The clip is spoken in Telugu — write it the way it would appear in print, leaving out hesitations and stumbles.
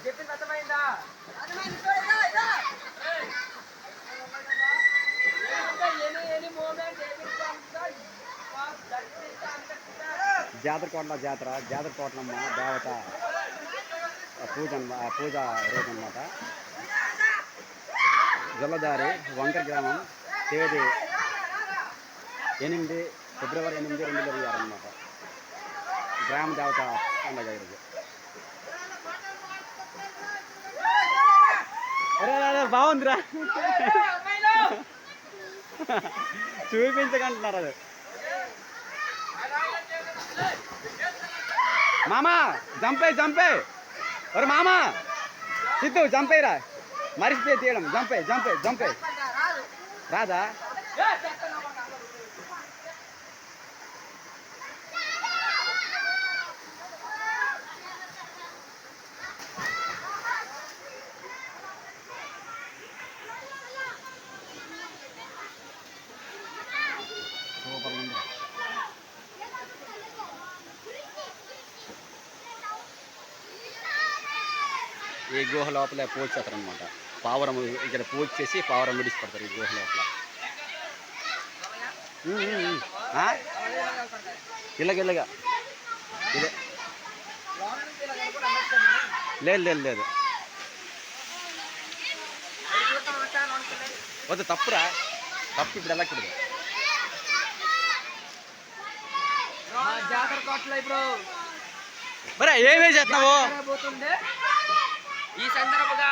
చెప్పింది అర్థమైందా? జాతరకోట్ల జాతరకోట్లమ్మ దేవత పూజ రోజు అన్నమాట. జల్లదారి వంకర గ్రామం, తేదీ 8 ఫిబ్రవరి 8, 2026 అన్నమాట. గ్రామ దేవత పండుగ ఈరోజు. అరే బాగుందిరా, చూపించకంటున్నారు అది. మామా జంపే ఒరే మామా సిద్ధు జంపేరా, మరిచిపోయి తీయడం. జంపే రాదా? సూపర్ ఉంది. ఈ గుహ లోపల పూజ చేస్తారనమాట. పావురం ఇక్కడ పూజ చేసి పావురం విడిచిపడతారు ఈ గుహ లోపల. ఇలాగ ఇదే లేదు వద్దు, తప్పు ఇప్పుడు వెళ్ళకూడదు. జాతర కోటలో ఇప్పుడు మరి ఏమేం చేస్తున్నావు? ఈ సందర్భంగా